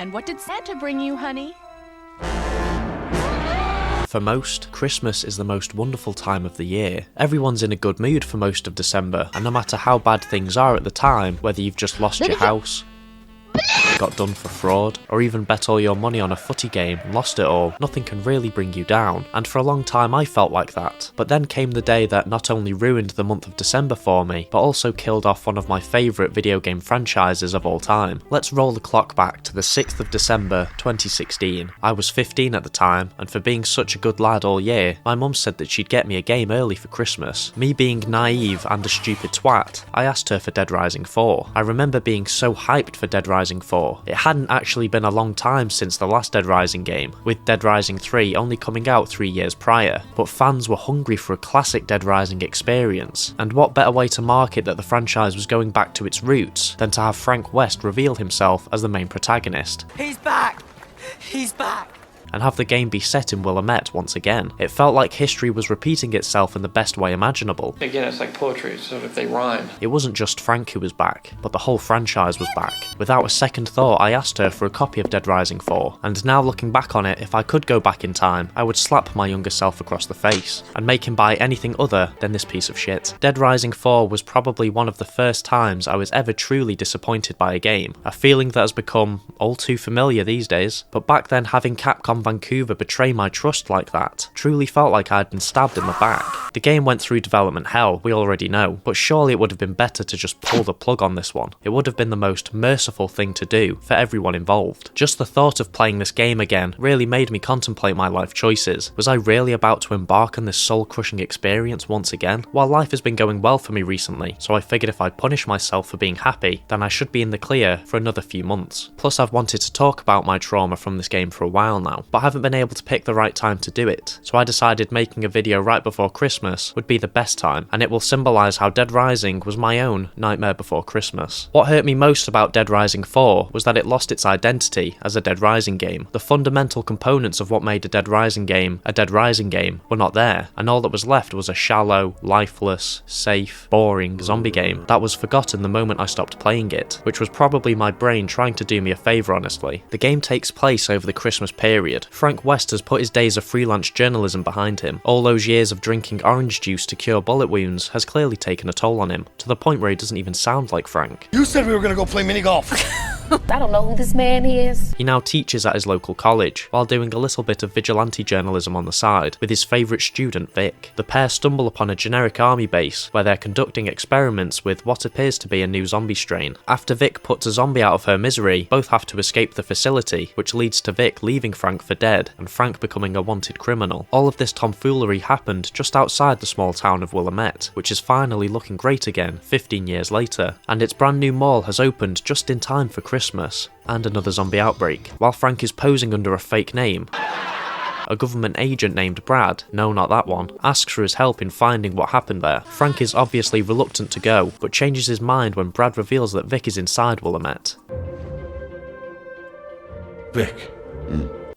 And what did Santa bring you, honey? For most, Christmas is the most wonderful time of the year. Everyone's in a good mood for most of December, and no matter how bad things are at the time, whether you've just lost your house, got done for fraud, or even bet all your money on a footy game and lost it all, nothing can really bring you down, and for a long time I felt like that. But then came the day that not only ruined the month of December for me, but also killed off one of my favourite video game franchises of all time. Let's roll the clock back to the 6th of December 2016. I was 15 at the time, and for being such a good lad all year, my mum said that she'd get me a game early for Christmas. Me being naive and a stupid twat, I asked her for Dead Rising 4. I remember being so hyped for Dead Rising 4. It hadn't actually been a long time since the last Dead Rising game, with Dead Rising 3 only coming out 3 years prior, but fans were hungry for a classic Dead Rising experience, and what better way to market that the franchise was going back to its roots than to have Frank West reveal himself as the main protagonist. He's back! He's back! And have the game be set in Willamette once again. It felt like history was repeating itself in the best way imaginable. Again, it's like poetry, so if they rhyme. It wasn't just Frank who was back, but the whole franchise was back. Without a second thought, I asked her for a copy of Dead Rising 4, and now looking back on it, if I could go back in time, I would slap my younger self across the face, and make him buy anything other than this piece of shit. Dead Rising 4 was probably one of the first times I was ever truly disappointed by a game, a feeling that has become all too familiar these days, but back then having Capcom Vancouver betray my trust like that truly felt like I'd been stabbed in the back. The game went through development hell, we already know, but surely it would have been better to just pull the plug on this one. It would have been the most merciful thing to do for everyone involved. Just the thought of playing this game again really made me contemplate my life choices. Was I really about to embark on this soul-crushing experience once again? While life has been going well for me recently, so I figured if I punish myself for being happy, then I should be in the clear for another few months. Plus I've wanted to talk about my trauma from this game for a while now, but haven't been able to pick the right time to do it, so I decided making a video right before Christmas would be the best time, and it will symbolise how Dead Rising was my own Nightmare Before Christmas. What hurt me most about Dead Rising 4 was that it lost its identity as a Dead Rising game. The fundamental components of what made a Dead Rising game were not there, and all that was left was a shallow, lifeless, safe, boring zombie game that was forgotten the moment I stopped playing it, which was probably my brain trying to do me a favour honestly. The game takes place over the Christmas period. Frank West has put his days of freelance journalism behind him. All those years of drinking orange juice to cure bullet wounds has clearly taken a toll on him, to the point where he doesn't even sound like Frank. You said we were gonna go play mini golf. I don't know who this man is. He now teaches at his local college, while doing a little bit of vigilante journalism on the side, with his favourite student Vic. The pair stumble upon a generic army base, where they're conducting experiments with what appears to be a new zombie strain. After Vic puts a zombie out of her misery, both have to escape the facility, which leads to Vic leaving Frank for dead, and Frank becoming a wanted criminal. All of this tomfoolery happened just outside the small town of Willamette, which is finally looking great again 15 years later, and its brand new mall has opened just in time for Christmas and another zombie outbreak. While Frank is posing under a fake name, a government agent named Brad, no not that one, asks for his help in finding what happened there. Frank is obviously reluctant to go, but changes his mind when Brad reveals that Vic is inside Willamette. Vic.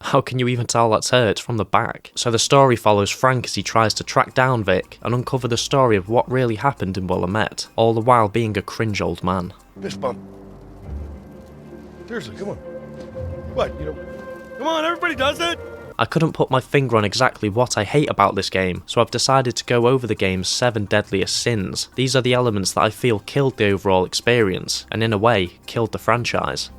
How can you even tell that's her? It's from the back. So the story follows Frank as he tries to track down Vic and uncover the story of what really happened in Willamette, all the while being a cringe old man. Fist bump. Seriously, come on. What, come on, everybody does it! I couldn't put my finger on exactly what I hate about this game, so I've decided to go over the game's 7 deadliest sins. These are the elements that I feel killed the overall experience, and in a way, killed the franchise.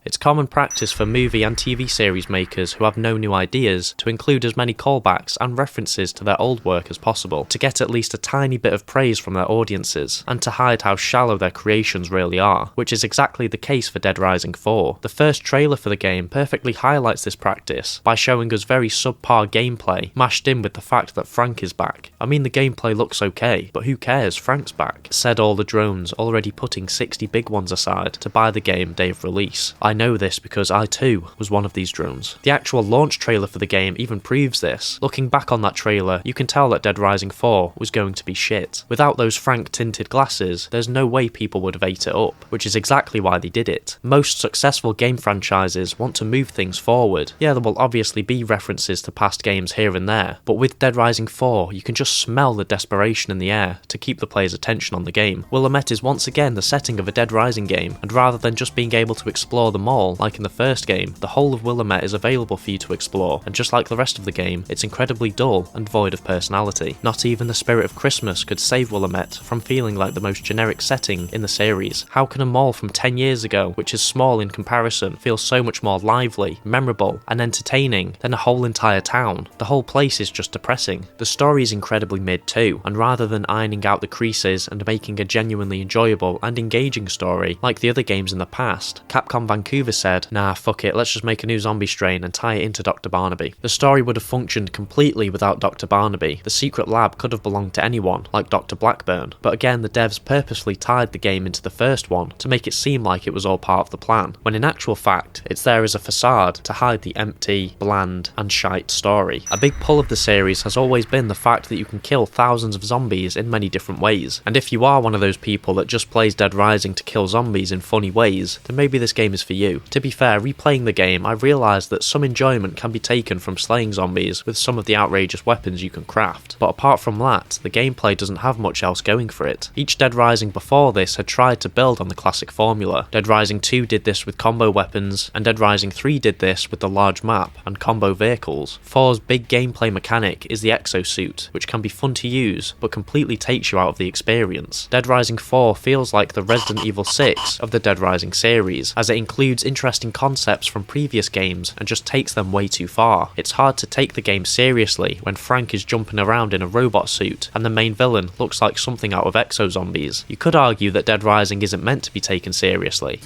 It's common practice for movie and TV series makers who have no new ideas to include as many callbacks and references to their old work as possible, to get at least a tiny bit of praise from their audiences, and to hide how shallow their creations really are, which is exactly the case for Dead Rising 4. The first trailer for the game perfectly highlights this practice by showing us very subpar gameplay, mashed in with the fact that Frank is back. I mean, the gameplay looks okay, but who cares, Frank's back, said all the drones already putting 60 big ones aside to buy the game day of release. I know this because I too was one of these drones. The actual launch trailer for the game even proves this. Looking back on that trailer, you can tell that Dead Rising 4 was going to be shit. Without those frank tinted glasses, there's no way people would have ate it up, which is exactly why they did it. Most successful game franchises want to move things forward. Yeah, there will obviously be references to past games here and there, but with Dead Rising 4, you can just smell the desperation in the air to keep the player's attention on the game. Willamette is once again the setting of a Dead Rising game, and rather than just being able to explore the mall like in the first game, the whole of Willamette is available for you to explore, and just like the rest of the game, it's incredibly dull and void of personality. Not even the spirit of Christmas could save Willamette from feeling like the most generic setting in the series. How can a mall from 10 years ago, which is small in comparison, feel so much more lively, memorable, and entertaining than a whole entire town? The whole place is just depressing. The story is incredibly mid too, and rather than ironing out the creases and making a genuinely enjoyable and engaging story like the other games in the past, Capcom Vancouver said, nah, fuck it, let's just make a new zombie strain and tie it into Dr. Barnaby. The story would have functioned completely without Dr. Barnaby. The secret lab could have belonged to anyone, like Dr. Blackburn, but again the devs purposely tied the game into the first one to make it seem like it was all part of the plan, when in actual fact, it's there as a facade to hide the empty, bland, and shite story. A big pull of the series has always been the fact that you can kill thousands of zombies in many different ways, and if you are one of those people that just plays Dead Rising to kill zombies in funny ways, then maybe this game is for you. To be fair, replaying the game, I realised that some enjoyment can be taken from slaying zombies with some of the outrageous weapons you can craft, but apart from that, the gameplay doesn't have much else going for it. Each Dead Rising before this had tried to build on the classic formula. Dead Rising 2 did this with combo weapons, and Dead Rising 3 did this with the large map and combo vehicles. 4's big gameplay mechanic is the exosuit, which can be fun to use, but completely takes you out of the experience. Dead Rising 4 feels like the Resident Evil 6 of the Dead Rising series, as it includes interesting concepts from previous games and just takes them way too far. It's hard to take the game seriously when Frank is jumping around in a robot suit and the main villain looks like something out of Exo Zombies. You could argue that Dead Rising isn't meant to be taken seriously.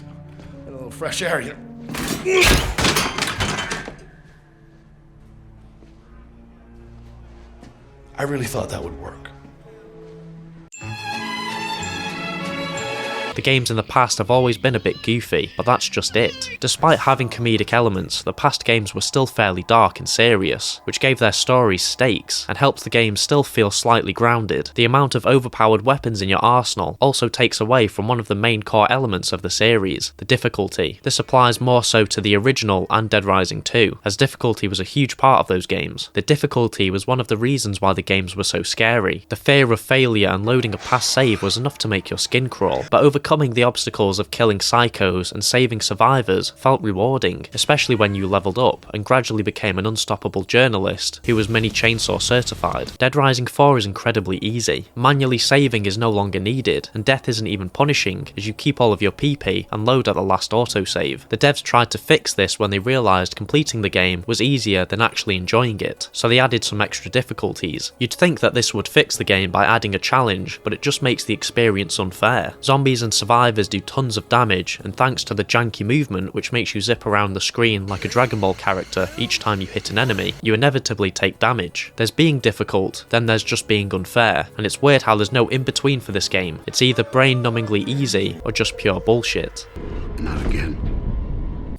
A little fresh air, you know. I really thought that would work. The games in the past have always been a bit goofy, but that's just it. Despite having comedic elements, the past games were still fairly dark and serious, which gave their stories stakes, and helped the game still feel slightly grounded. The amount of overpowered weapons in your arsenal also takes away from one of the main core elements of the series, the difficulty. This applies more so to the original and Dead Rising 2, as difficulty was a huge part of those games. The difficulty was one of the reasons why the games were so scary. The fear of failure and loading a past save was enough to make your skin crawl, but overcoming the obstacles of killing psychos and saving survivors felt rewarding, especially when you leveled up and gradually became an unstoppable journalist who was mini chainsaw certified. Dead Rising 4 is incredibly easy. Manually saving is no longer needed, and death isn't even punishing as you keep all of your PP and load at the last autosave. The devs tried to fix this when they realised completing the game was easier than actually enjoying it, so they added some extra difficulties. You'd think that this would fix the game by adding a challenge, but it just makes the experience unfair. Zombies and survivors do tons of damage, and thanks to the janky movement which makes you zip around the screen like a Dragon Ball character each time you hit an enemy, you inevitably take damage. There's being difficult, then there's just being unfair, and it's weird how there's no in-between for this game. It's either brain-numbingly easy or just pure bullshit. Not again.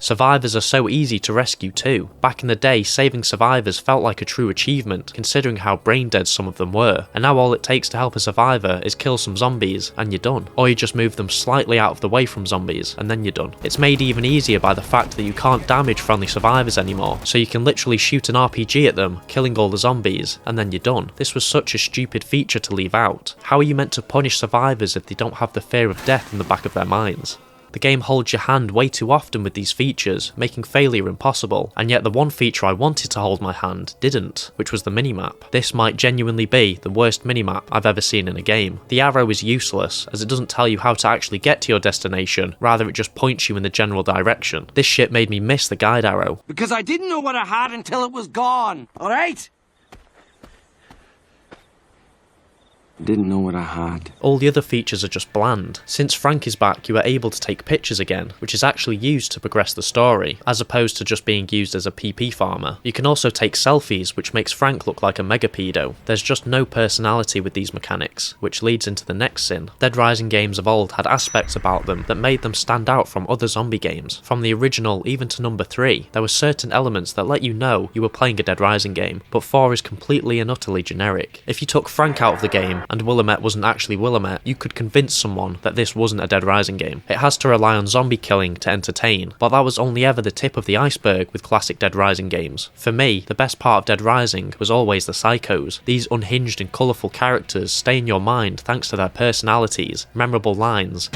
Survivors are so easy to rescue too. Back in the day, saving survivors felt like a true achievement, considering how brain dead some of them were, and now all it takes to help a survivor is kill some zombies and you're done. Or you just move them slightly out of the way from zombies and then you're done. It's made even easier by the fact that you can't damage friendly survivors anymore, so you can literally shoot an RPG at them, killing all the zombies, and then you're done. This was such a stupid feature to leave out. How are you meant to punish survivors if they don't have the fear of death in the back of their minds? The game holds your hand way too often with these features, making failure impossible, and yet the one feature I wanted to hold my hand didn't, which was the minimap. This might genuinely be the worst minimap I've ever seen in a game. The arrow is useless, as it doesn't tell you how to actually get to your destination, rather it just points you in the general direction. This shit made me miss the guide arrow. Because I didn't know what I had until it was gone, alright? Didn't know what I had. All the other features are just bland. Since Frank is back, you are able to take pictures again, which is actually used to progress the story, as opposed to just being used as a PP farmer. You can also take selfies, which makes Frank look like a mega pedo. There's just no personality with these mechanics, which leads into the next sin. Dead Rising games of old had aspects about them that made them stand out from other zombie games. From the original even to number 3, there were certain elements that let you know you were playing a Dead Rising game, but 4 is completely and utterly generic. If you took Frank out of the game, and Willamette wasn't actually Willamette, you could convince someone that this wasn't a Dead Rising game. It has to rely on zombie killing to entertain, but that was only ever the tip of the iceberg with classic Dead Rising games. For me, the best part of Dead Rising was always the psychos. These unhinged and colourful characters stay in your mind thanks to their personalities, memorable lines,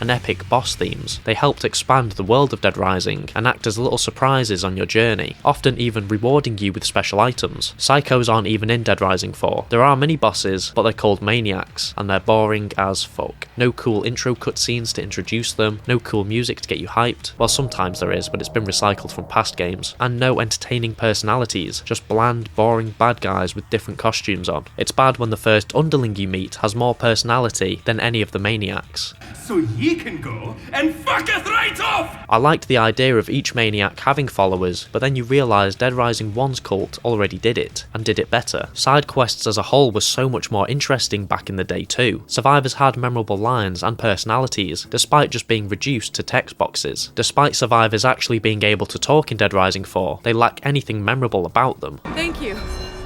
and epic boss themes. They helped expand the world of Dead Rising and act as little surprises on your journey, often even rewarding you with special items. Psychos aren't even in Dead Rising 4. There are mini bosses, but they're called maniacs, and they're boring as fuck. No cool intro cutscenes to introduce them, no cool music to get you hyped. Well, sometimes there is, but it's been recycled from past games. And no entertaining personalities, just bland, boring bad guys with different costumes on. It's bad when the first underling you meet has more personality than any of the maniacs. So ye can go and fuck us right off! I liked the idea of each maniac having followers, but then you realise Dead Rising 1's cult already did it, and did it better. Side quests as a whole were so much more interesting back in the day too. Survivors had memorable lines and personalities, despite just being reduced to text boxes. Despite survivors actually being able to talk in Dead Rising 4, they lack anything memorable about them. Thank you.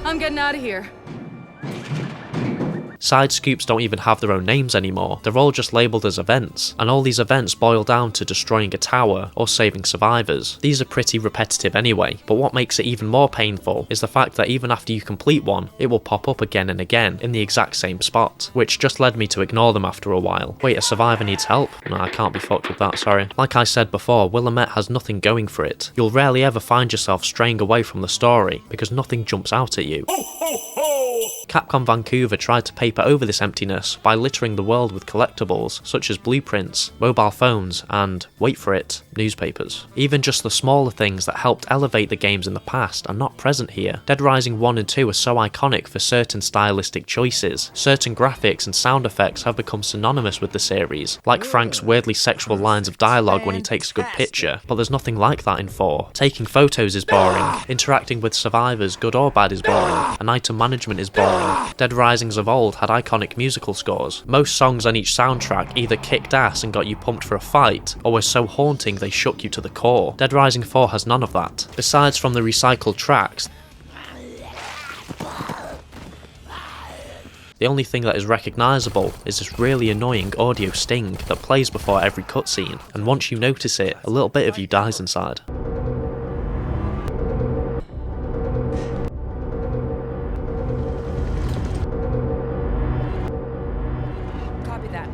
I'm getting out of here. Side scoops don't even have their own names anymore, they're all just labelled as events, and all these events boil down to destroying a tower or saving survivors. These are pretty repetitive anyway, but what makes it even more painful is the fact that even after you complete one, it will pop up again and again in the exact same spot, which just led me to ignore them after a while. Wait, a survivor needs help? No, I can't be fucked with that, sorry. Like I said before, Willamette has nothing going for it. You'll rarely ever find yourself straying away from the story, because nothing jumps out at you. Capcom Vancouver tried to paper over this emptiness by littering the world with collectibles such as blueprints, mobile phones, and, wait for it, newspapers. Even just the smaller things that helped elevate the games in the past are not present here. Dead Rising 1 and 2 are so iconic for certain stylistic choices. Certain graphics and sound effects have become synonymous with the series, like Frank's weirdly sexual lines of dialogue when he takes a good picture, but there's nothing like that in 4. Taking photos is boring, interacting with survivors, good or bad, is boring, and item management is boring. Dead Risings of old had iconic musical scores. Most songs on each soundtrack either kicked ass and got you pumped for a fight, or were so haunting they shook you to the core. Dead Rising 4 has none of that. Besides from the recycled tracks, the only thing that is recognisable is this really annoying audio sting that plays before every cutscene, and once you notice it, a little bit of you dies inside. Copy that.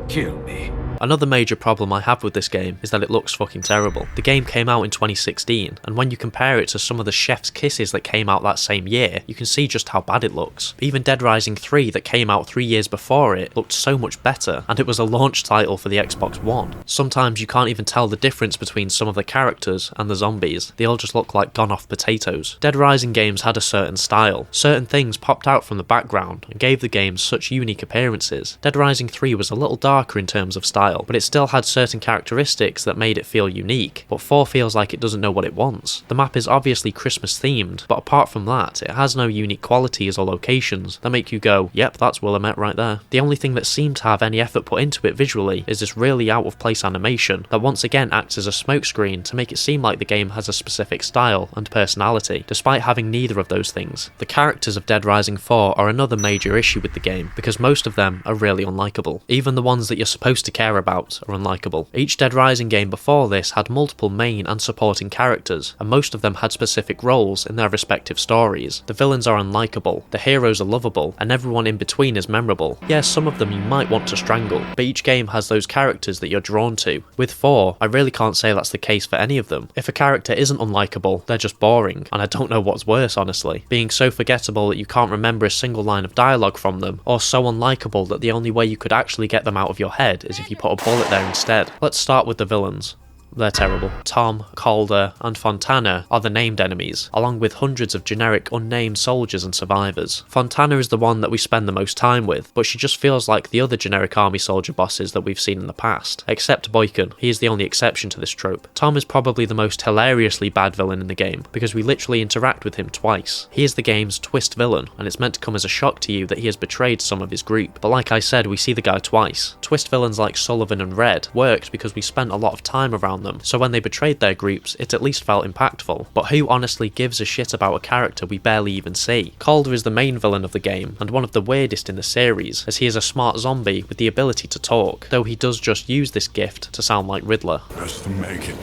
Kill me. Another major problem I have with this game is that it looks fucking terrible. The game came out in 2016, and when you compare it to some of the chef's kisses that came out that same year, you can see just how bad it looks. Even Dead Rising 3 that came out 3 years before it looked so much better, and it was a launch title for the Xbox One. Sometimes you can't even tell the difference between some of the characters and the zombies. They all just look like gone off potatoes. Dead Rising games had a certain style. Certain things popped out from the background and gave the games such unique appearances. Dead Rising 3 was a little darker in terms of style, but it still had certain characteristics that made it feel unique, but 4 feels like it doesn't know what it wants. The map is obviously Christmas themed, but apart from that, it has no unique qualities or locations that make you go, yep, that's Willamette right there. The only thing that seemed to have any effort put into it visually is this really out of place animation that once again acts as a smokescreen to make it seem like the game has a specific style and personality, despite having neither of those things. The characters of Dead Rising 4 are another major issue with the game, because most of them are really unlikable. Even the ones that you're supposed to care about are unlikable. Each Dead Rising game before this had multiple main and supporting characters, and most of them had specific roles in their respective stories. The villains are unlikable, the heroes are lovable, and everyone in between is memorable. Yes, some of them you might want to strangle, but each game has those characters that you're drawn to. With 4, I really can't say that's the case for any of them. If a character isn't unlikable, they're just boring, and I don't know what's worse, honestly. Being so forgettable that you can't remember a single line of dialogue from them, or so unlikable that the only way you could actually get them out of your head is if you put put a bullet there instead. Let's start with the villains. They're terrible. Tom, Calder, and Fontana are the named enemies, along with hundreds of generic unnamed soldiers and survivors. Fontana is the one that we spend the most time with, but she just feels like the other generic army soldier bosses that we've seen in the past. Except Boykin, he is the only exception to this trope. Tom is probably the most hilariously bad villain in the game, because we literally interact with him twice. He is the game's twist villain, and it's meant to come as a shock to you that he has betrayed some of his group. But like I said, we see the guy twice. Twist villains like Sullivan and Red worked because we spent a lot of time around them, so when they betrayed their groups, it at least felt impactful. But who honestly gives a shit about a character we barely even see? Calder is the main villain of the game, and one of the weirdest in the series, as he is a smart zombie with the ability to talk, though he does just use this gift to sound like Riddler. Best to make it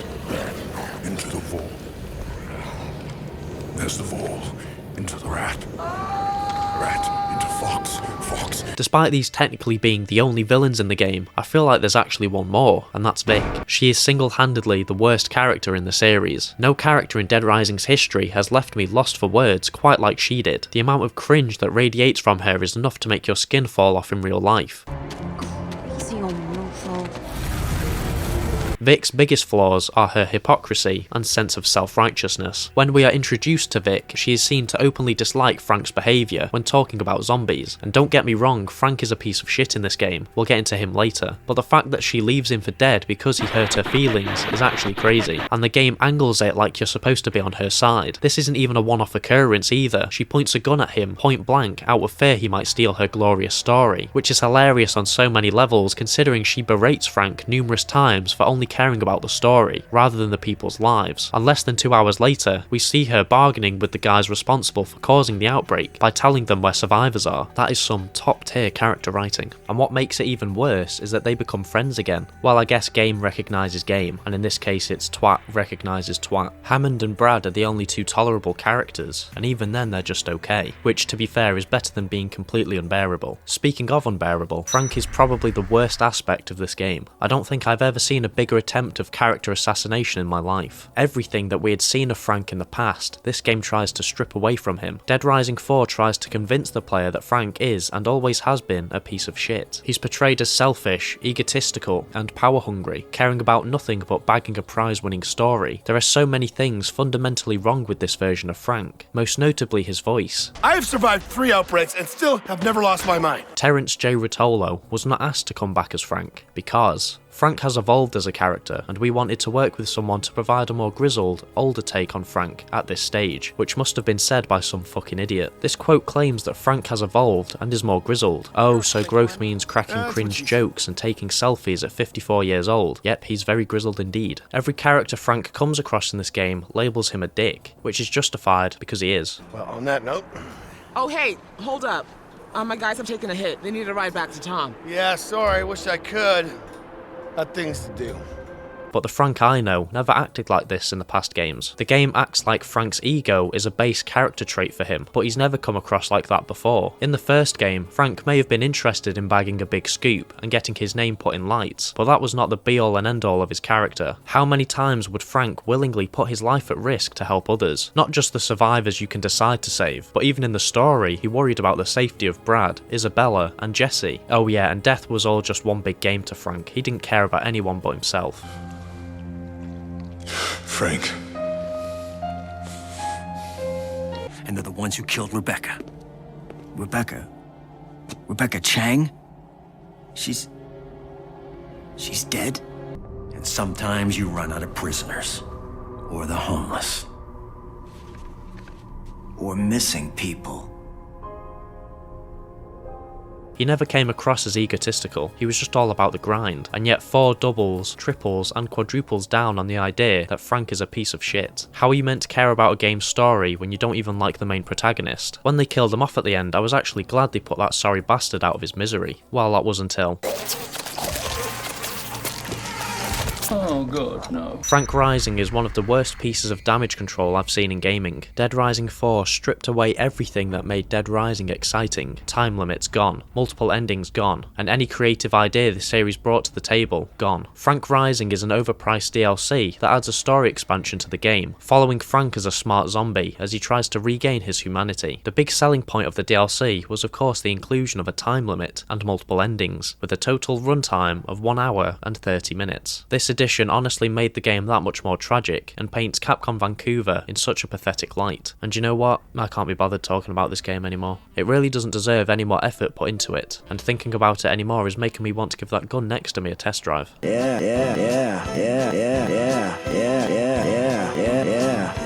into the vault. There's the vault into the rat. Rat into fox. Fox. Despite these technically being the only villains in the game, I feel like there's actually one more, and that's Vic. She is single-handedly the worst character in the series. No character in Dead Rising's history has left me lost for words quite like she did. The amount of cringe that radiates from her is enough to make your skin fall off in real life. Vic's biggest flaws are her hypocrisy and sense of self-righteousness. When we are introduced to Vic, she is seen to openly dislike Frank's behaviour when talking about zombies. And don't get me wrong, Frank is a piece of shit in this game, we'll get into him later. But the fact that she leaves him for dead because he hurt her feelings is actually crazy, and the game angles it like you're supposed to be on her side. This isn't even a one-off occurrence either. She points a gun at him point blank out of fear he might steal her glorious story, which is hilarious on so many levels considering she berates Frank numerous times for only caring about the story, rather than the people's lives. And less than 2 hours later, we see her bargaining with the guys responsible for causing the outbreak by telling them where survivors are. That is some top tier character writing. And what makes it even worse is that they become friends again. Well, I guess game recognises game, and in this case it's twat recognises twat. Hammond and Brad are the only two tolerable characters, and even then they're just okay, which to be fair is better than being completely unbearable. Speaking of unbearable, Frank is probably the worst aspect of this game. I don't think I've ever seen a bigger attempt of character assassination in my life. Everything that we had seen of Frank in the past, this game tries to strip away from him. Dead Rising 4 tries to convince the player that Frank is, and always has been, a piece of shit. He's portrayed as selfish, egotistical, and power hungry, caring about nothing but bagging a prize-winning story. There are so many things fundamentally wrong with this version of Frank, most notably his voice. I have survived 3 outbreaks and still have never lost my mind. Terrence J. Rotolo was not asked to come back as Frank, because Frank has evolved as a character, and we wanted to work with someone to provide a more grizzled, older take on Frank at this stage, which must have been said by some fucking idiot. This quote claims that Frank has evolved and is more grizzled. Oh, so growth means cracking cringe jokes and taking selfies at 54 years old. Yep, he's very grizzled indeed. Every character Frank comes across in this game labels him a dick, which is justified because he is. Well, on that note... Oh, hey, hold up. My guys have taken a hit. They need a ride back to Tom. Yeah, sorry, wish I could. Got things to do. But the Frank I know never acted like this in the past games. The game acts like Frank's ego is a base character trait for him, but he's never come across like that before. In the first game, Frank may have been interested in bagging a big scoop and getting his name put in lights, but that was not the be-all and end-all of his character. How many times would Frank willingly put his life at risk to help others? Not just the survivors you can decide to save, but even in the story, he worried about the safety of Brad, Isabella, and Jesse. Oh yeah, and death was all just one big game to Frank. He didn't care about anyone but himself. Frank. And they're the ones who killed Rebecca. Rebecca Chang? She's dead? And sometimes you run out of prisoners. Or the homeless. Or missing people. He never came across as egotistical, he was just all about the grind, and yet 4 doubles, triples, and quadruples down on the idea that Frank is a piece of shit. How are you meant to care about a game's story when you don't even like the main protagonist? When they killed him off at the end, I was actually glad they put that sorry bastard out of his misery. Well, that was until... no good, no. Frank Rising is one of the worst pieces of damage control I've seen in gaming. Dead Rising 4 stripped away everything that made Dead Rising exciting. Time limits gone, multiple endings gone, and any creative idea the series brought to the table gone. Frank Rising is an overpriced DLC that adds a story expansion to the game, following Frank as a smart zombie as he tries to regain his humanity. The big selling point of the DLC was of course the inclusion of a time limit and multiple endings, with a total runtime of 1 hour and 30 minutes. This addition honestly made the game that much more tragic and paints Capcom Vancouver in such a pathetic light. And you know what? I can't be bothered talking about this game anymore. It really doesn't deserve any more effort put into it, and thinking about it anymore is making me want to give that gun next to me a test drive.